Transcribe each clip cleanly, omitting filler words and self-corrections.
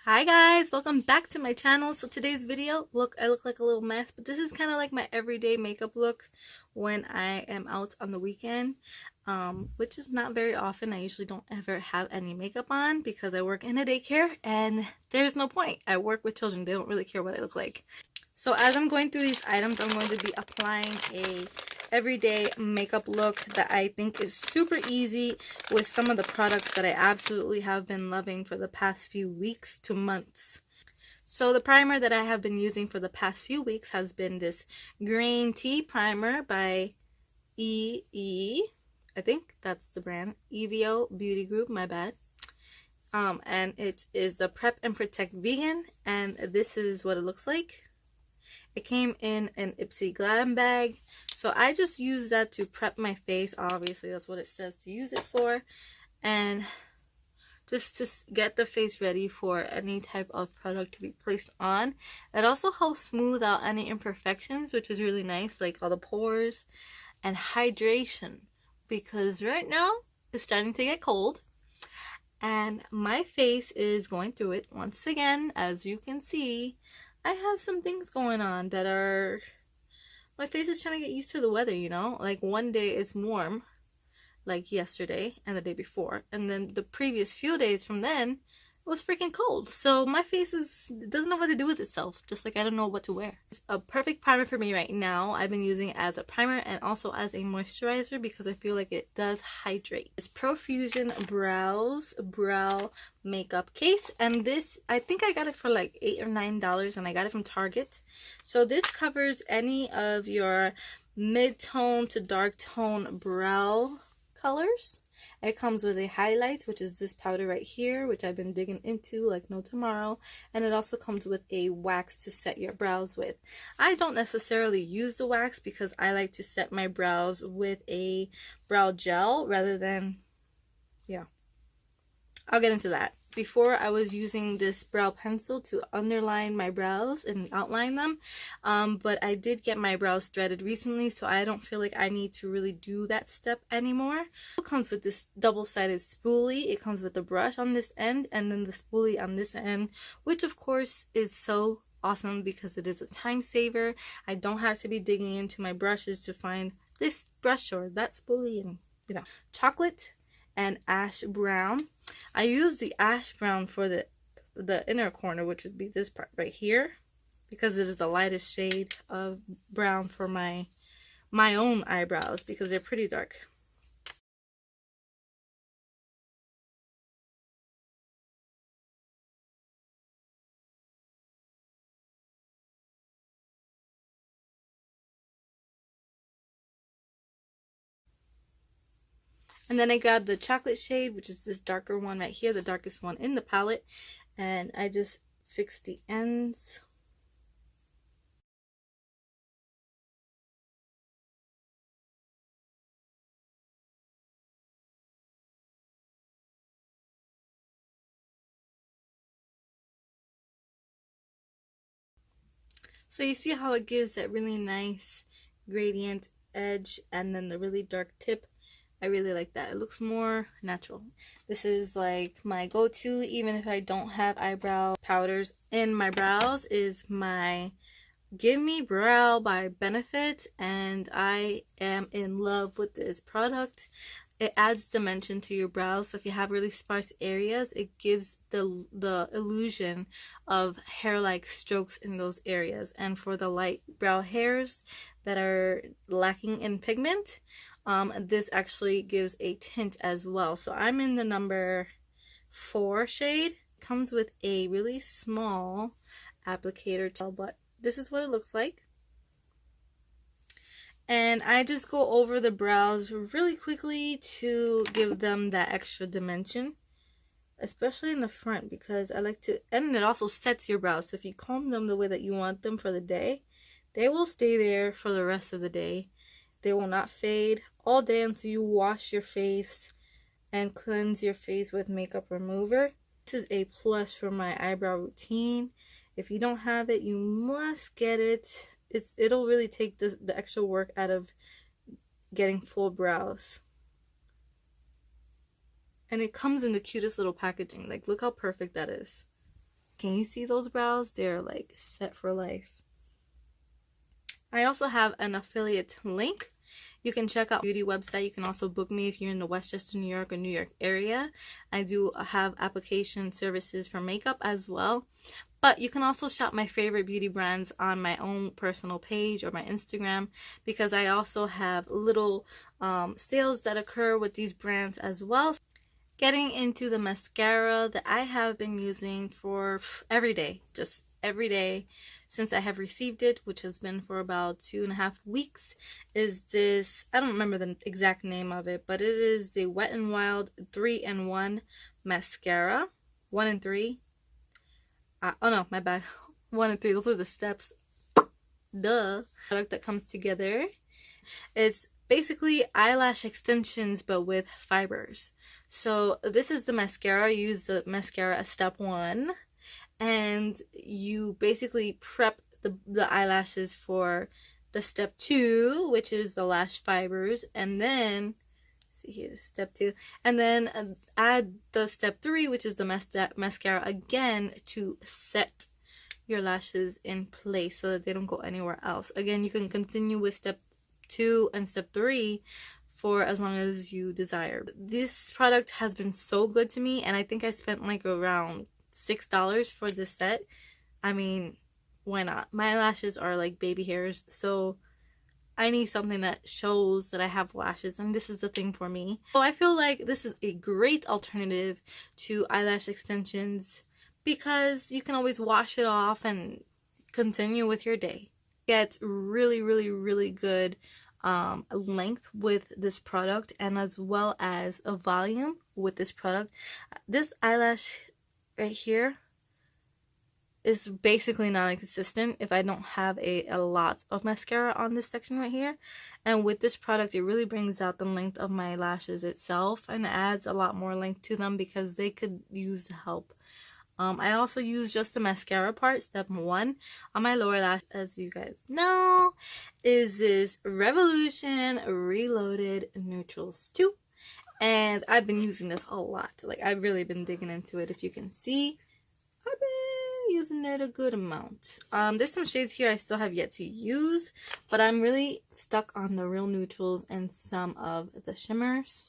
Hi guys, welcome back to my channel. So today's video, I look like a little mess, but this is kind of like my everyday makeup look when I am out on the weekend, which is not very often. I usually don't ever have any makeup on because I work in a daycare and there's no point. I work with children. They don't really care what I look like. So as I'm going through these items, I'm going to be applying a everyday makeup look that I think is super easy with some of the products that I absolutely have been loving for the past few weeks to months. So the primer that I have been using for the past few weeks has been this green tea primer by I think that's the brand, EVO Beauty Group, my bad. And it is the Prep and Protect Vegan, and this is what it looks like. It came in an Ipsy glam bag, so I just use that to prep my face. Obviously that's what it says to use it for, and just to get the face ready for any type of product to be placed on. It also helps smooth out any imperfections, which is really nice, like all the pores, and hydration, because right now it's starting to get cold and my face is going through it once again. As you can see, I have some things going on that are, my face is trying to get used to the weather, you know? Like one day is warm, like yesterday and the day before, and then the previous few days from then it was freaking cold. So my face doesn't know what to do with itself, just like I don't know what to wear. It's a perfect primer for me right now. I've been using it as a primer and also as a moisturizer because I feel like it does hydrate. It's Profusion brow makeup case, and this, I think I got it for like $8 or $9, and I got it from Target. So this covers any of your mid-tone to dark tone brow colors. It comes with a highlight, which is this powder right here, which I've been digging into like no tomorrow, and it also comes with a wax to set your brows with. I don't necessarily use the wax because I like to set my brows with a brow gel rather than, yeah, I'll get into that. Before, I was using this brow pencil to underline my brows and outline them, but I did get my brows threaded recently, so I don't feel like I need to really do that step anymore. It comes with this double-sided spoolie. It comes with the brush on this end and then the spoolie on this end, which of course is so awesome because it is a time saver. I don't have to be digging into my brushes to find this brush or that spoolie, and you know. Chocolate and ash brown. I use the ash brown for the inner corner, which would be this part right here, because it is the lightest shade of brown for my own eyebrows because they're pretty dark. And then I grabbed the chocolate shade, which is this darker one right here, the darkest one in the palette, and I just fixed the ends. So you see how it gives that really nice gradient edge and then the really dark tip. I really like that. It looks more natural. This is like my go-to, even if I don't have eyebrow powders in my brows, is my Give Me Brow by Benefit, and I am in love with this product. It adds dimension to your brows, so if you have really sparse areas, it gives the illusion of hair-like strokes in those areas. And for the light brow hairs that are lacking in pigment, this actually gives a tint as well. So I'm in the number 4 shade. It comes with a really small applicator, but this is what it looks like. And I just go over the brows really quickly to give them that extra dimension, especially in the front, because I like to, and it also sets your brows. So if you comb them the way that you want them for the day, they will stay there for the rest of the day. They will not fade all day until you wash your face and cleanse your face with makeup remover. This is a plus for my eyebrow routine. If you don't have it, you must get it. It'll really take the extra work out of getting full brows. And it comes in the cutest little packaging. Like, look how perfect that is. Can you see those brows? They're like set for life. I also have an affiliate link. You can check out my beauty website. You can also book me if you're in the Westchester, New York or New York area. I do have application services for makeup as well. But you can also shop my favorite beauty brands on my own personal page or my Instagram, because I also have little sales that occur with these brands as well. Getting into the mascara that I have been using for every day, just every day since I have received it, which has been for about 2.5 weeks, is this, I don't remember the exact name of it, but it is the Wet n Wild 3-in-1 mascara. 1 and 3. Oh no, my bad. 1 and 3, those are the steps. Duh. Product that comes together. It's basically eyelash extensions but with fibers. So this is the mascara. You use the mascara as step 1, and you basically prep the eyelashes for the step 2, which is the lash fibers, and then see here, step 2, and then add the step 3, which is the mascara again, to set your lashes in place so that they don't go anywhere else. Again, you can continue with step 2 and step 3 for as long as you desire. This product has been so good to me, and I think I spent like around $6 for this set. I mean, why not? My lashes are like baby hairs, so I need something that shows that I have lashes, and this is the thing for me. So I feel like this is a great alternative to eyelash extensions because you can always wash it off and continue with your day. Get really, really, really good length with this product, and as well as a volume with this product. This eyelash right here is basically non-existent if I don't have a lot of mascara on this section right here. And with this product, it really brings out the length of my lashes itself and adds a lot more length to them because they could use help. I also use just the mascara part, step 1, on my lower lash. As you guys know, is this Revolution Reloaded Neutrals 2. And I've been using this a lot. Like, I've really been digging into it. If you can see, I've been using it a good amount. There's some shades here I still have yet to use, but I'm really stuck on the real neutrals and some of the shimmers.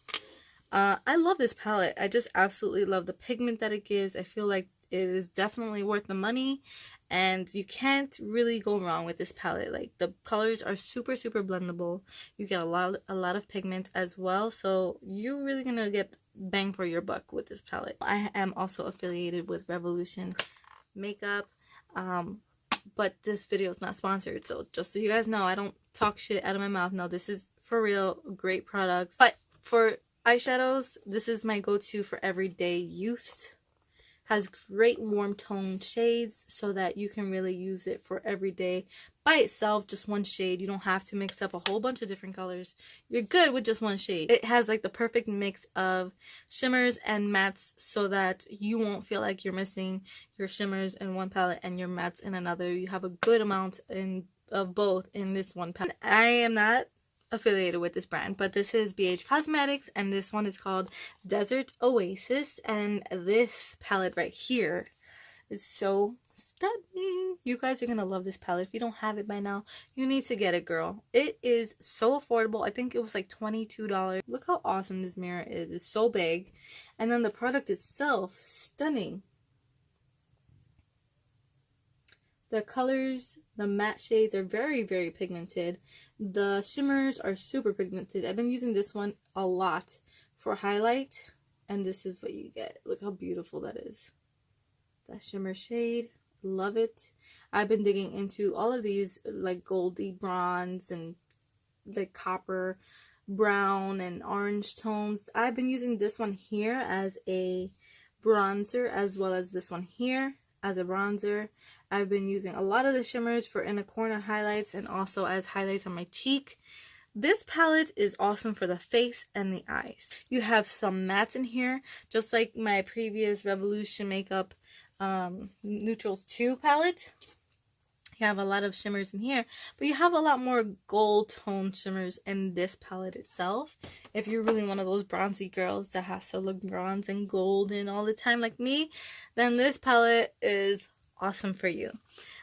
I love this palette. I just absolutely love the pigment that it gives. I feel like it is definitely worth the money, and you can't really go wrong with this palette. Like, the colors are super, super blendable. You get a lot of pigment as well, so you're really gonna get bang for your buck with this palette. I am also affiliated with Revolution Makeup, but this video is not sponsored, so just so you guys know, I don't talk shit out of my mouth. No, this is for real great products. But for eyeshadows, this is my go-to for everyday use. Has great warm tone shades so that you can really use it for every day by itself, just one shade. You don't have to mix up a whole bunch of different colors. You're good with just one shade. It has like the perfect mix of shimmers and mattes so that you won't feel like you're missing your shimmers in one palette and your mattes in another. You have a good amount of both in this one palette. I am not affiliated with this brand, but this is BH Cosmetics, and this one is called Desert Oasis, and this palette right here is so stunning. You guys are gonna love this palette. If you don't have it by now, you need to get it, girl. It is so affordable. I think it was like $22. Look how awesome this mirror is. It's so big, and then the product itself, stunning. The colors, the matte shades are very, very pigmented. The shimmers are super pigmented. I've been using this one a lot for highlight, and this is what you get. Look how beautiful that is. That shimmer shade, love it. I've been digging into all of these like goldy bronze and like copper brown and orange tones. I've been using this one here as a bronzer, as well as this one here as a bronzer. I've been using a lot of the shimmers for inner corner highlights and also as highlights on my cheek. This palette is awesome for the face and the eyes. You have some mattes in here, just like my previous Revolution Makeup Neutrals 2 palette. You have a lot of shimmers in here, but you have a lot more gold tone shimmers in this palette itself. If you're really one of those bronzy girls that has to look bronze and golden all the time like me, then this palette is awesome for you.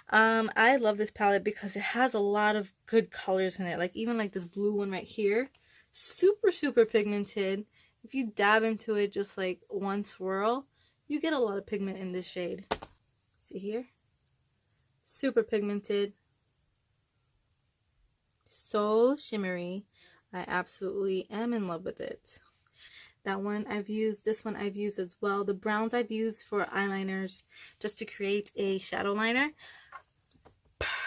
I love this palette because it has a lot of good colors in it. Like even like this blue one right here, super, super pigmented. If you dab into it just like one swirl, you get a lot of pigment in this shade. See here? Super pigmented. So shimmery. I absolutely am in love with it. That one I've used, this one I've used as well. The browns I've used for eyeliners just to create a shadow liner.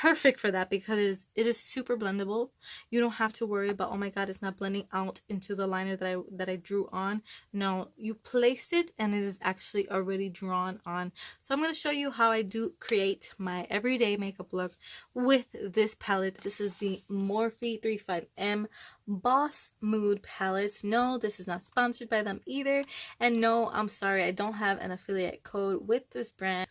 Perfect for that because it is super blendable. You don't have to worry about, oh my god, it's not blending out into the liner that I drew on. No, you place it and it is actually already drawn on. So I'm going to show you how I do create my everyday makeup look with this palette. This is the Morphe 35M Boss Mood palettes. No, this is not sponsored by them either. And no, I'm sorry, I don't have an affiliate code with this brand.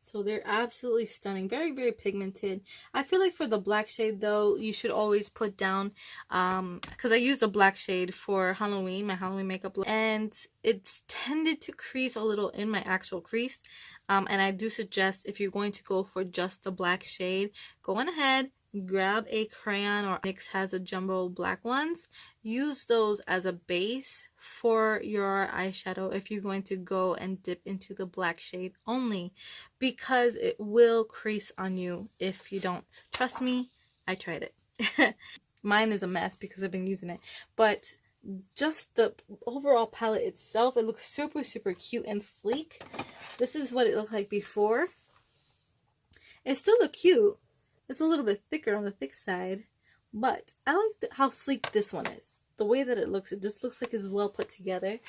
So they're absolutely stunning. Very, very pigmented. I feel like for the black shade, though, you should always put down, because I used a black shade for Halloween, my Halloween makeup look, and it's tended to crease a little in my actual crease. And I do suggest if you're going to go for just a black shade, go on ahead, grab a crayon, or NYX has a jumbo black ones. Use those as a base for your eyeshadow if you're going to go and dip into the black shade only, because it will crease on you if you don't. Trust me, I tried it. Mine is a mess because I've been using it, but just the overall palette itself, it looks super, super cute and sleek. This is what it looked like before. It still looks cute. It's a little bit thicker on the thick side, but I like how sleek this one is. The way that it just looks like it's well put together.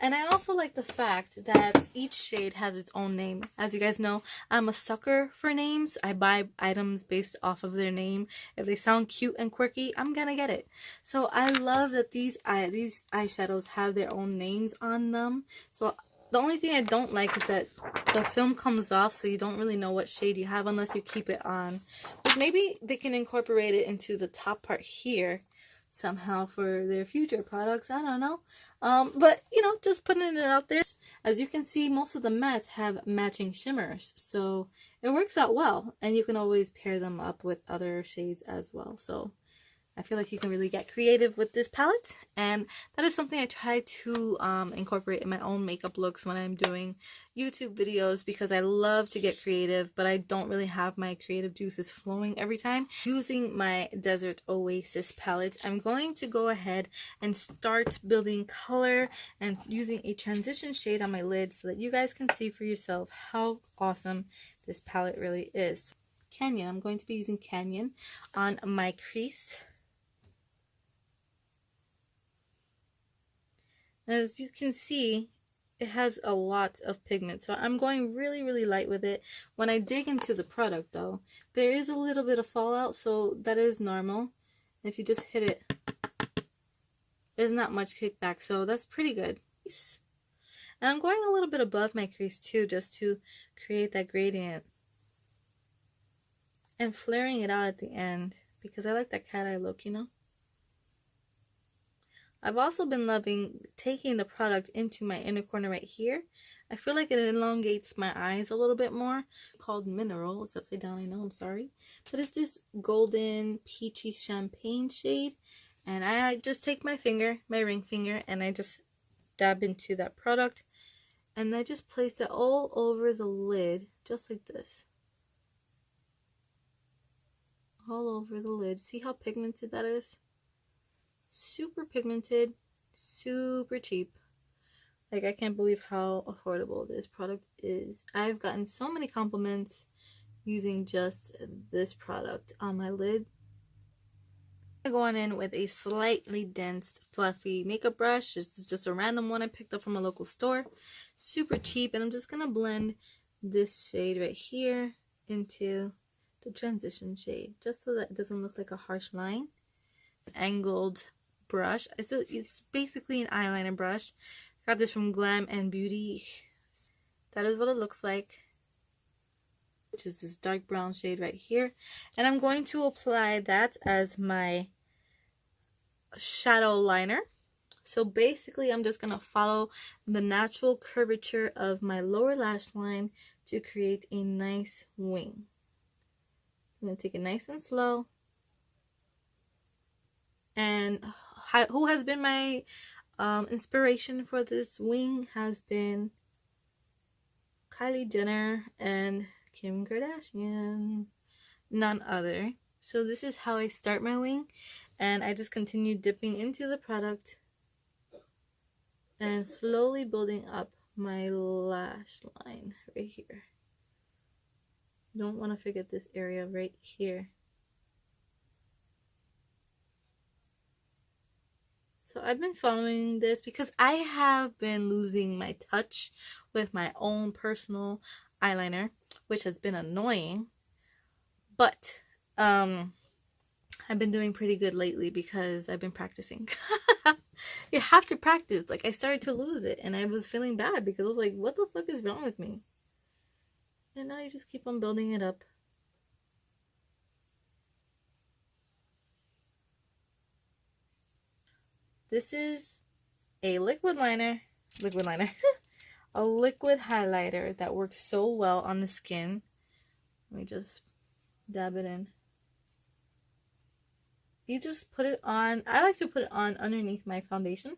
And I also like the fact that each shade has its own name. As you guys know, I'm a sucker for names. I buy items based off of their name. If they sound cute and quirky, I'm gonna get it. So I love that these eyeshadows have their own names on them. So the only thing I don't like is that the film comes off, so you don't really know what shade you have unless you keep it on. But maybe they can incorporate it into the top part here somehow for their future products. I don't know. But, you know, just putting it out there. As you can see, most of the mattes have matching shimmers, so it works out well. And you can always pair them up with other shades as well. So I feel like you can really get creative with this palette, and that is something I try to incorporate in my own makeup looks when I'm doing YouTube videos, because I love to get creative, but I don't really have my creative juices flowing every time. Using my Desert Oasis palette, I'm going to go ahead and start building color and using a transition shade on my lid so that you guys can see for yourself how awesome this palette really is. Canyon, I'm going to be using Canyon on my crease. As you can see, it has a lot of pigment, so I'm going really, really light with it. When I dig into the product, though, there is a little bit of fallout, so that is normal. If you just hit it, there's not much kickback, so that's pretty good. And I'm going a little bit above my crease, too, just to create that gradient. And flaring it out at the end, because I like that cat eye look, you know? I've also been loving taking the product into my inner corner right here. I feel like it elongates my eyes a little bit more. Called Mineral. It's upside down, I know, I'm sorry. But it's this golden peachy champagne shade. And I just take my finger, my ring finger, and I just dab into that product. And I just place it all over the lid, just like this. All over the lid. See how pigmented that is? Super pigmented, super cheap. Like, I can't believe how affordable this product is. I've gotten so many compliments using just this product on my lid. I'm going in with a slightly dense, fluffy makeup brush. This is just a random one I picked up from a local store. Super cheap, and I'm just going to blend this shade right here into the transition shade, just so that it doesn't look like a harsh line. Angled brush. It's basically an eyeliner brush. Got this from Glam and Beauty. that is what it looks like, which is this dark brown shade right here. And I'm going to apply that as my shadow liner. So basically, I'm just going to follow the natural curvature of my lower lash line to create a nice wing. So I'm going to take it nice and slow. And who has been my inspiration for this wing has been Kylie Jenner and Kim Kardashian, none other. So this is how I start my wing, and I just continue dipping into the product and slowly building up my lash line right here. Don't want to forget this area right here. So I've been following this because I have been losing my touch with my own personal eyeliner, which has been annoying. But I've been doing pretty good lately because I've been practicing. You have to practice. Like, I started to lose it and I was feeling bad because I was like, what the fuck is wrong with me? And now you just keep on building it up. This is a liquid liner, a liquid highlighter that works so well on the skin. Let me just dab it in. You just put it on. I like to put it on underneath my foundation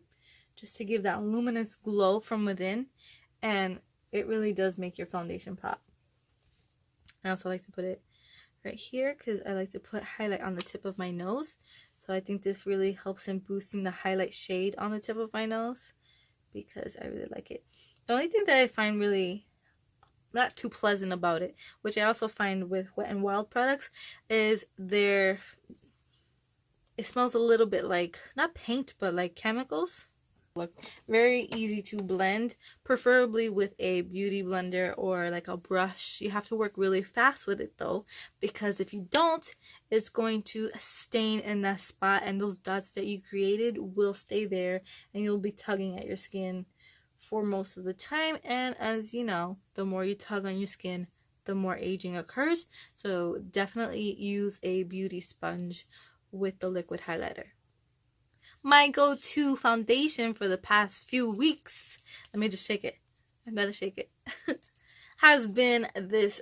just to give that luminous glow from within, and it really does make your foundation pop. I also like to put it right here because I like to put highlight on the tip of my nose. So I think this really helps in boosting the highlight shade on the tip of my nose because I really like it. The only thing that I find really not too pleasant about it, which I also find with Wet n Wild products, is it smells a little bit like, not paint, but like chemicals. Look, very easy to blend, preferably with a beauty blender or like a brush. You have to work really fast with it though, because if you don't, it's going to stain in that spot and those dots that you created will stay there and you'll be tugging at your skin for most of the time. And as you know, the more you tug on your skin, the more aging occurs. So definitely use a beauty sponge with the liquid highlighter. My go-to foundation for the past few weeks, let me just shake it, I better shake it, has been this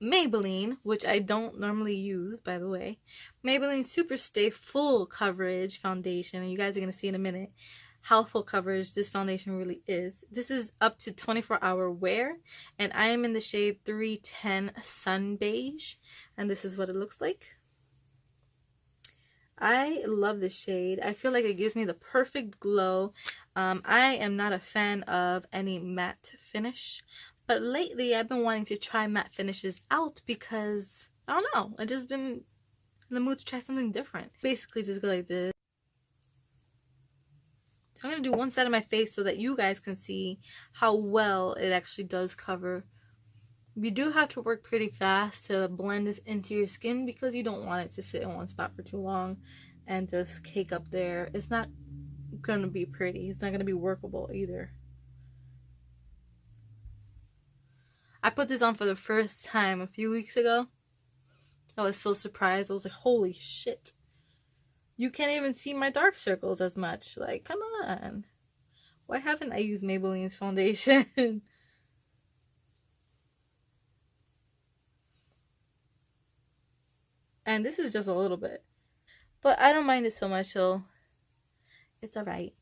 Maybelline, which I don't normally use, by the way, Maybelline Super Stay Full Coverage Foundation, and you guys are going to see in a minute how full coverage this foundation really is. This is up to 24-hour wear, and I am in the shade 310 Sun Beige, and this is what it looks like. I love this shade. I feel like it gives me the perfect glow. I am not a fan of any matte finish, but lately I've been wanting to try matte finishes out because, I don't know, I've just been in the mood to try something different. Basically just go like this. So I'm going to do one side of my face so that you guys can see how well it actually does cover. You do have to work pretty fast to blend this into your skin because you don't want it to sit in one spot for too long and just cake up there. It's not going to be pretty. It's not going to be workable either. I put this on for the first time a few weeks ago. I was so surprised. I was like, holy shit. You can't even see my dark circles as much. Like, come on. Why haven't I used Maybelline's foundation? And this is just a little bit. But I don't mind it so much, so it's alright.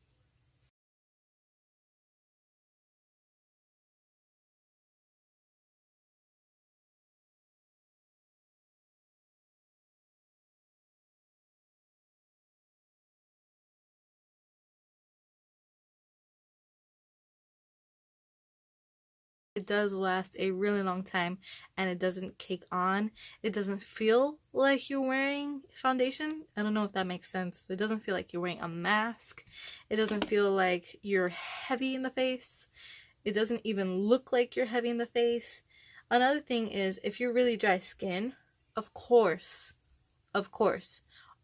It does last a really long time and it doesn't cake on. It doesn't feel like you're wearing foundation. I don't know if that makes sense. It doesn't feel like you're wearing a mask. It doesn't feel like you're heavy in the face. It doesn't even look like you're heavy in the face. Another thing is, if you're really dry skin, of course,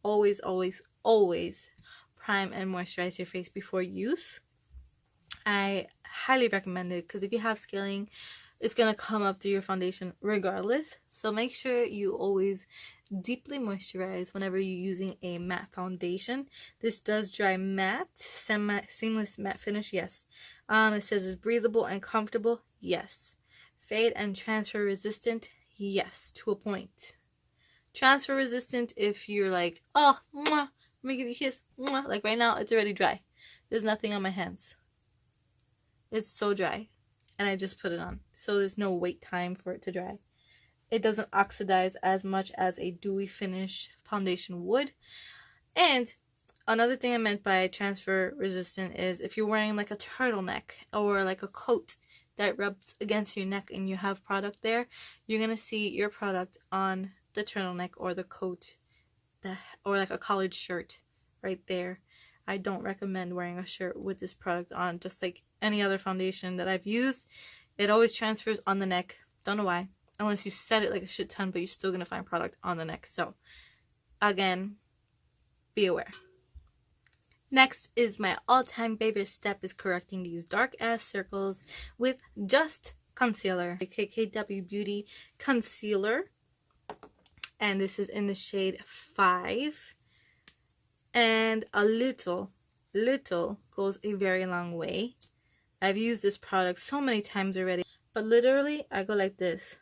always, always, always prime and moisturize your face before use. I highly recommend it because if you have scaling, it's gonna come up through your foundation regardless. So make sure you always deeply moisturize whenever you're using a matte foundation. This does dry matte, seamless matte finish, yes. It says it's breathable and comfortable, yes. Fade and transfer resistant, yes, to a point. Transfer resistant if you're like, oh, mwah, let me give you a kiss, mwah. Like right now, it's already dry. There's nothing on my hands. It's so dry. And I just put it on. So there's no wait time for it to dry. It doesn't oxidize as much as a dewy finish foundation would. And another thing I meant by transfer resistant is if you're wearing like a turtleneck or like a coat that rubs against your neck and you have product there, you're going to see your product on the turtleneck or the coat or like a collared shirt right there. I don't recommend wearing a shirt with this product on, just like any other foundation that I've used. It always transfers on the neck. Don't know why. Unless you set it like a shit ton, but you're still going to find product on the neck. So, again, be aware. Next is my all-time favorite step is correcting these dark-ass circles with just concealer. The KKW Beauty Concealer. And this is in the shade 5. And a little goes a very long way. I've used this product so many times already. But literally, I go like this.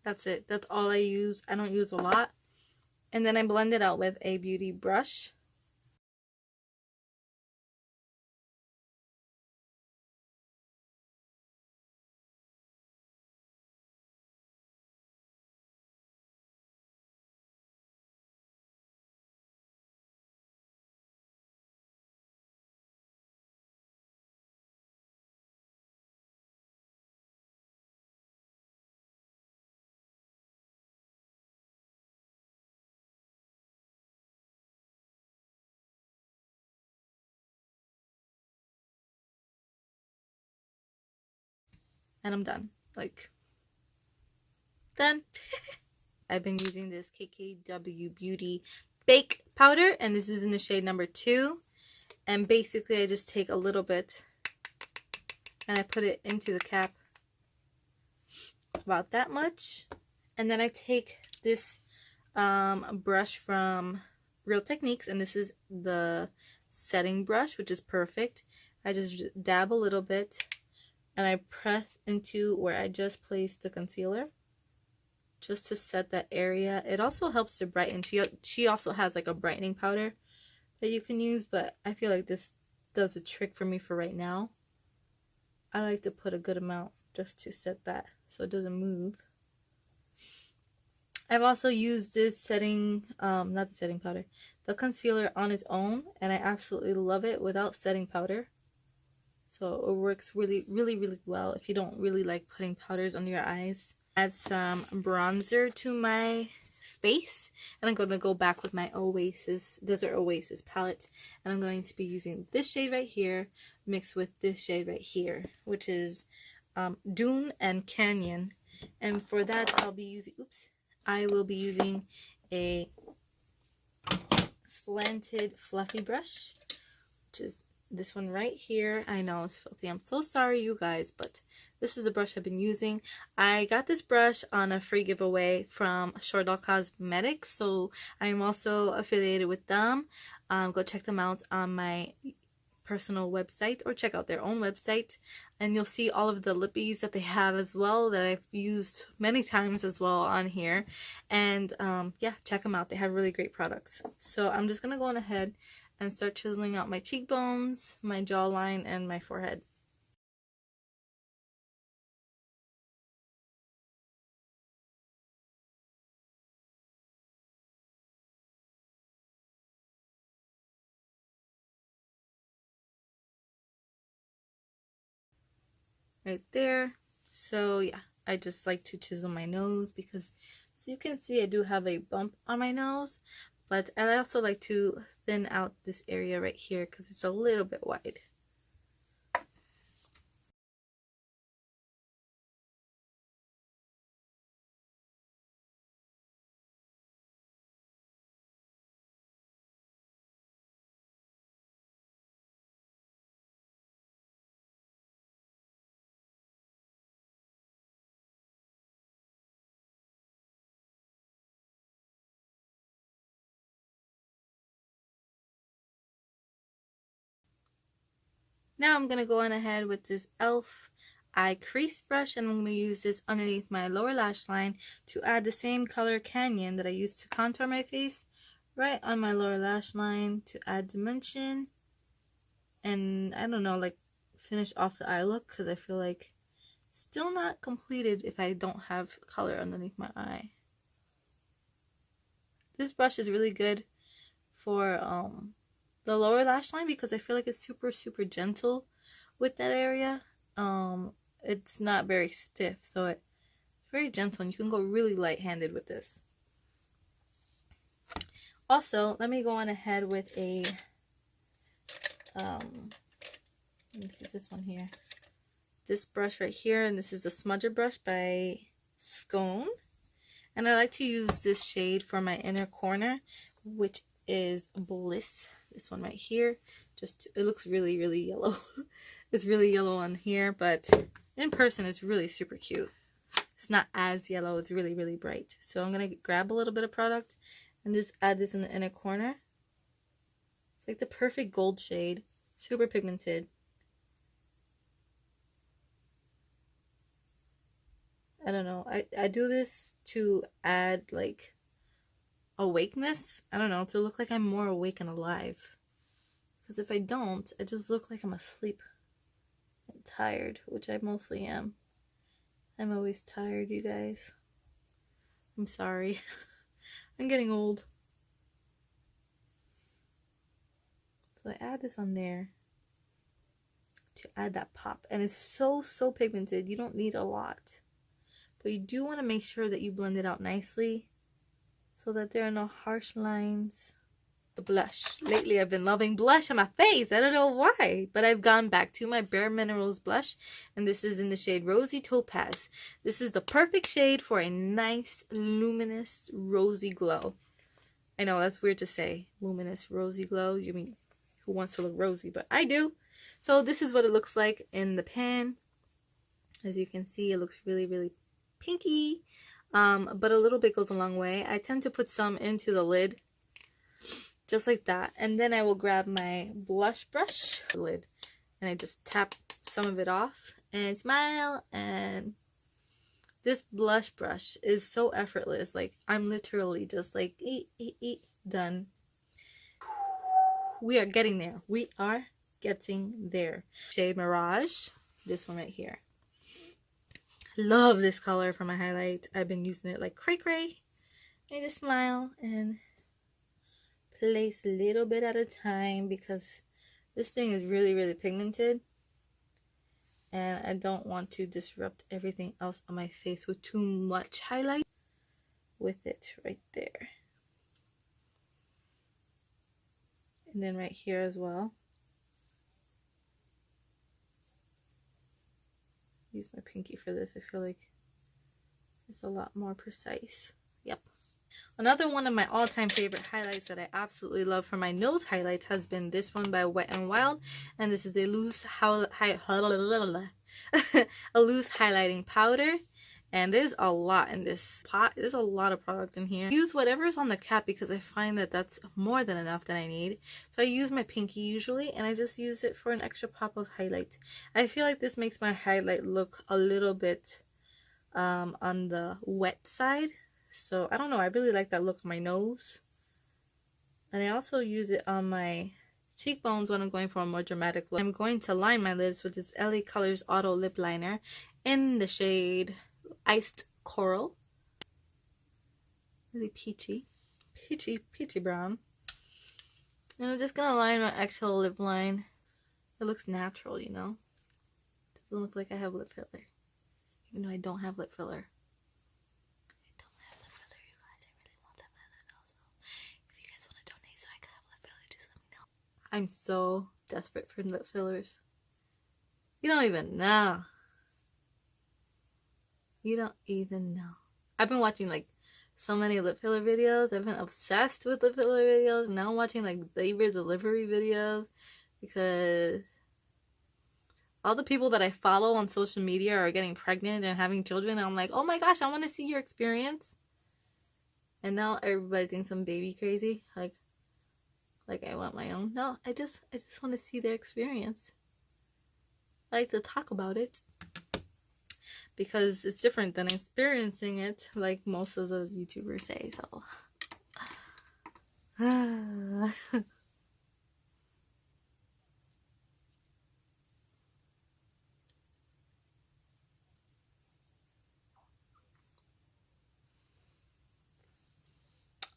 That's it. That's all I use. I don't use a lot. And then I blend it out with a beauty brush. And I'm done. Like, done. I've been using this KKW Beauty Bake Powder, and this is in the shade number 2. And basically, I just take a little bit, and I put it into the cap, about that much. And then I take this brush from Real Techniques, and this is the setting brush, which is perfect. I just dab a little bit, and I press into where I just placed the concealer, just to set that area. It also helps to brighten. She also has like a brightening powder that you can use, but I feel like this does a trick for me for right now. I like to put a good amount just to set that so it doesn't move. I've also used this setting, not the setting powder, the concealer on its own, and I absolutely love it without setting powder. So it works really, really, really well if you don't really like putting powders under your eyes. Add some bronzer to my face, and I'm going to go back with my Oasis, Desert Oasis palette, and I'm going to be using this shade right here mixed with this shade right here, which is Dune and Canyon. And for that, I will be using a slanted fluffy brush, which is this one right here. I know it's filthy. I'm so sorry, you guys, but this is a brush I've been using. I got this brush on a free giveaway from Short Doll Cosmetics, so I'm also affiliated with them. Go check them out on my personal website, or check out their own website, and you'll see all of the lippies that they have as well that I've used many times as well on here. And yeah, check them out. They have really great products. So I'm just gonna go on ahead and start chiseling out my cheekbones, my jawline, and my forehead. Right there. So yeah, I just like to chisel my nose because, as you can see, I do have a bump on my nose, But I also like to thin out this area right here because it's a little bit wide. Now I'm going to go on ahead with this e.l.f. eye crease brush, and I'm going to use this underneath my lower lash line to add the same color canyon that I used to contour my face right on my lower lash line to add dimension. And I don't know, like finish off the eye look, because I feel like still not completed if I don't have color underneath my eye. This brush is really good for the lower lash line because I feel like it's super gentle with that area. It's not very stiff, so it's very gentle, and you can go really light-handed with this. Also, let me go on ahead with a let me see this one here. This brush right here, and this is the smudger brush by Scone. And I like to use this shade for my inner corner, which is Bliss. This one right here. Just, it looks really yellow. It's really yellow on here, but in person it's really super cute. It's not as yellow, it's really bright. So I'm going to grab a little bit of product and just add this in the inner corner. It's like the perfect gold shade, super pigmented. I don't know. I do this to add like awakeness. I don't know, to look like I'm more awake and alive. Because if I don't, I just look like I'm asleep and tired, which I mostly am. I'm always tired, you guys. I'm sorry. I'm getting old. So I add this on there to add that pop. And it's so pigmented. You don't need a lot. But you do want to make sure that you blend it out nicely so that there are no harsh lines. The blush. Lately I've been loving blush on my face. I don't know why, but I've gone back to my Bare Minerals blush, and this is in the shade Rosy Topaz. This is the perfect shade for a nice luminous rosy glow. I know that's weird to say, luminous rosy glow. You mean, who wants to look rosy? But I do. So this is what it looks like in the pan. As you can see, it looks really pinky, but a little bit goes a long way. I tend to put some into the lid, just like that, and then I will grab my blush brush lid and I just tap some of it off and smile. And this blush brush is so effortless. Like, I'm literally just like done. We are getting there. We are getting there. Shade Mirage, this one right here. Love this color for my highlight. I've been using it like cray. I just smile and place a little bit at a time because this thing is really pigmented, and I don't want to disrupt everything else on my face with too much highlight with it right there. And then right here as well. Use my pinky for this. I feel like it's a lot more precise. Yep. Another one of my all-time favorite highlights that I absolutely love for my nose highlights has been this one by Wet n Wild, and this is a loose a loose highlighting powder. And there's a lot in this pot. There's a lot of product in here. Use whatever's on the cap because I find that that's more than enough that I need. So I use my pinky usually, and I just use it for an extra pop of highlight. I feel like this makes my highlight look a little bit on the wet side. So I don't know, I really like that look on my nose. And I also use it on my cheekbones when I'm going for a more dramatic look. I'm going to line my lips with this LA Colors Auto Lip Liner in the shade Iced Coral. Really peachy brown. And I'm just gonna line my actual lip line. It looks natural, you know. It doesn't look like I have lip filler, even though I don't have lip filler. I don't have lip filler, you guys. I really want that filler though. So if you guys I'm so desperate for lip fillers. You don't even know. You don't even know. I've been watching like so many lip filler videos. I've been obsessed with lip filler videos. Now I'm watching like labor delivery videos because all the people that I follow on social media are getting pregnant and having children. And I'm like, oh my gosh, I want to see your experience. And now everybody thinks I'm baby crazy. Like I want my own. No, I just want to see their experience. I like to talk about it because it's different than experiencing it, like most of the YouTubers say. So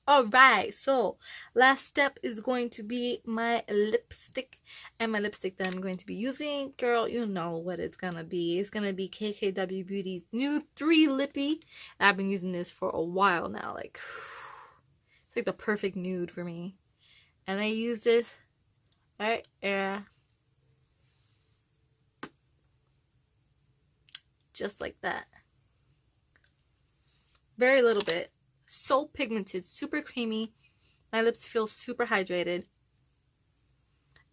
alright, so last step is going to be my lipstick. And my lipstick that I'm going to be using, girl, you know what it's gonna be. It's gonna be KKW Beauty's new 3 Lippy. And I've been using this for a while now. Like, it's like the perfect nude for me. And I used it right here. Just like that. Very little bit. So pigmented, super creamy. My lips feel super hydrated.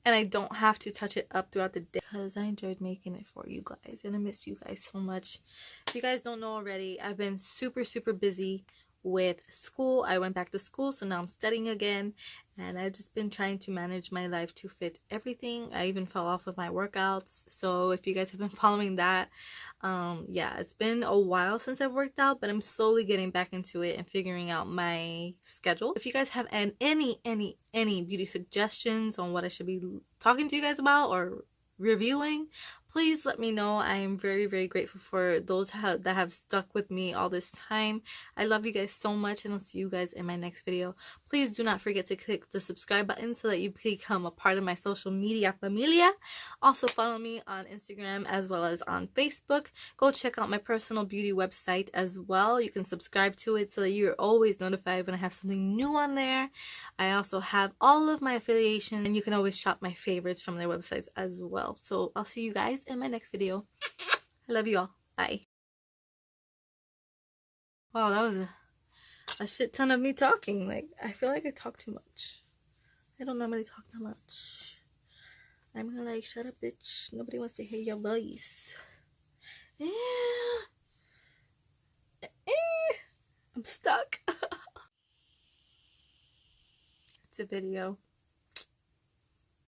And I don't have to touch it up throughout the day because I enjoyed making it for you guys. And I missed you guys so much. If you guys don't know already, I've been super, super busy with school. I went back to school, so now I'm studying again. And I've just been trying to manage my life to fit everything. I even fell off with my workouts. So if you guys have been following that, yeah, it's been a while since I've worked out, but I'm slowly getting back into it and figuring out my schedule. If you guys have any beauty suggestions on what I should be talking to you guys about or reviewing, please let me know. I am very, very grateful for those that have stuck with me all this time. I love you guys so much, and I'll see you guys in my next video. Please do not forget to click the subscribe button so that you become a part of my social media familia. Also follow me on Instagram as well as on Facebook. Go check out my personal beauty website as well. You can subscribe to it so that you're always notified when I have something new on there. I also have all of my affiliations, and you can always shop my favorites from their websites as well. So I'll see you guys in my next video. I love you all. Bye. Wow, that was a shit ton of me talking. Like, I feel like I talk too much. I don't normally talk that much. I'm gonna like, shut up, bitch. Nobody wants to hear your voice. I'm stuck. It's a video.